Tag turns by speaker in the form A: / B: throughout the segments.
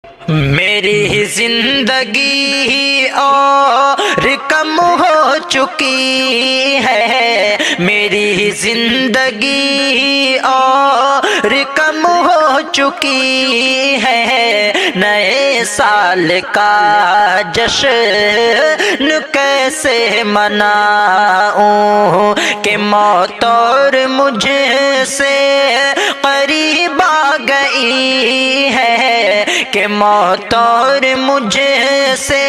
A: میری زندگی اور کم ہو چکی ہے، میری زندگی اور کم ہو چکی ہے، نئے سال کا جشن کیسے مناؤں کہ موت اور مجھ سے قریب آ گئی ہے، کہ موت اور مجھ سے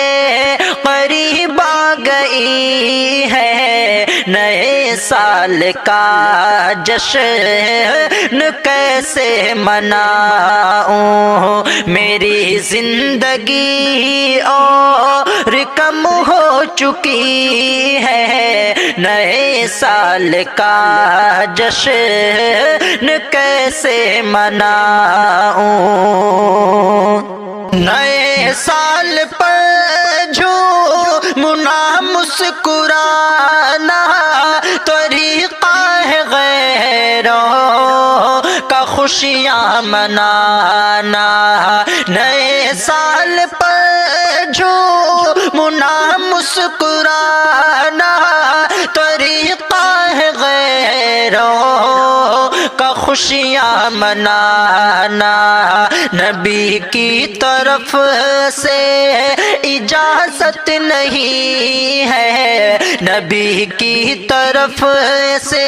A: قریب آ گئی ہے، نئے سال کا جشن کیسے مناؤں، میری زندگی اور کم ہو چکی ہے، نئے سال کا جشن کیسے مناؤں، نئے سال پر جھومنا مسکرانا طریقہ ہے غیروں کا خوشیاں منانا، نئے سال پر جھومنا مسکرانا طریقہ ہے غیروں کا خوشیاں منانا، نبی کی طرف سے اجازت نہیں ہے، نبی کی طرف سے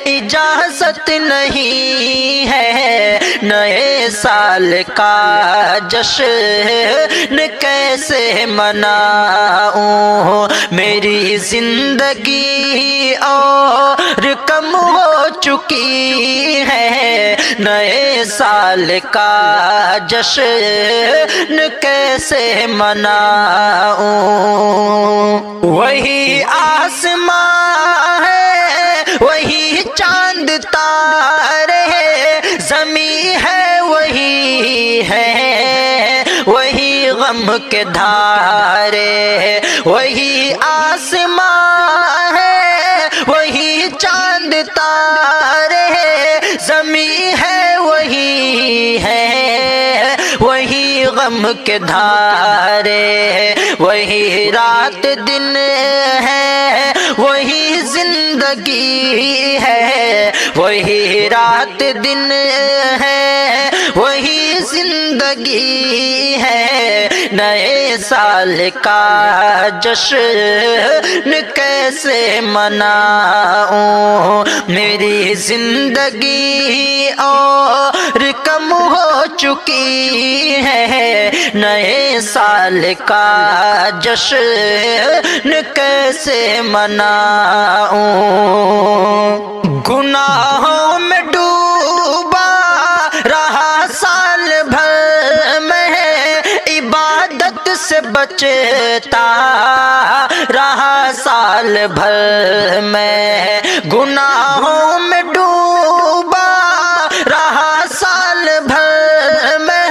A: اجازت نہیں ہے، نئے سال کا جشن کیسے مناؤں، میری زندگی اور کم ہو چکی ہے، نئے سال کا جشن کیسے مناؤں، وہی آسمان ہے وہی چاند تارے، زمیں ہے وہی ہے وہی غم کے دھارے، وہی آسمان ہے وہی چاند تارے، زمیں ہے وہی ہے وہی غم کے دھارے، وہی رات دن ہے وہی زندگی ہے، وہی رات دن ہے وہی زندگی ہے، نئے سال کا جشن کیسے مناؤں، میری زندگی اور کم ہو چکی ہے، نئے سال کا جشن کیسے مناؤں، گناہوں میں ڈوبا رہا سال بھر میں، عبادت سے بچتا رہا سال بھر میں، گناہوں میں ڈوبا رہا سال بھر میں،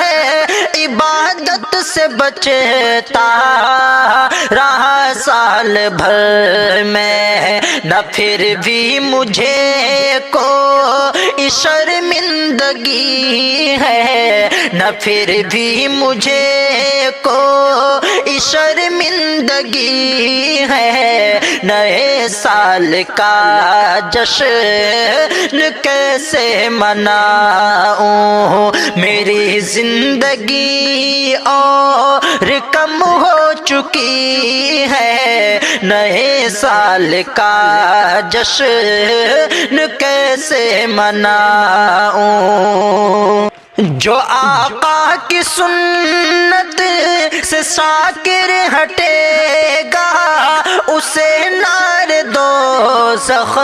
A: عبادت سے بچتا رہا سال بھر میں، نہ پھر بھی مجھے کوئی شرمندگی ہے، نہ پھر بھی مجھے کوئی شرمندگی ہے، نئے سال کا جشن کیسے مناؤں، میری زندگی اور کم ہو چکی ہے، نئے سال کا جشن کیسے مناؤں، جو آقا کی سنت سے شاکر ہٹے گا اسے نار دوزخ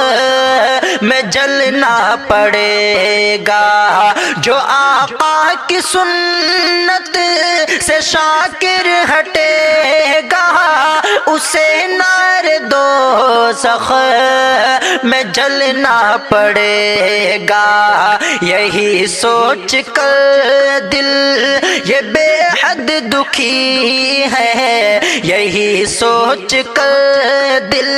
A: میں جلنا پڑے گا، جو آقا کی سنت سے شاکر ہٹے گا اسے نار دوزخ میں جلنا پڑے گا یہی سوچ کر دل یہ بے حد دکھی ہے یہی سوچ کر دل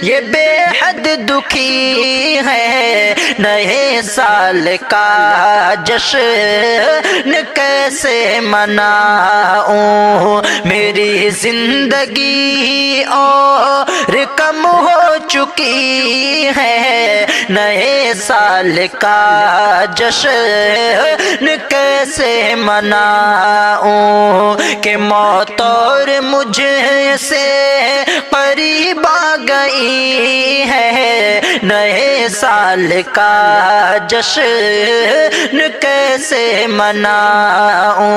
A: یہ بے حد دکھی ہے نئے سال کا جشن کیسے مناؤں میری زندگی اور کم ہو چکی ہے نئے سال کا جشن کیسے مناؤں کہ موت اور مجھ سے قریب آ گئی ہے نئے سال کا جشن کیسے مناؤں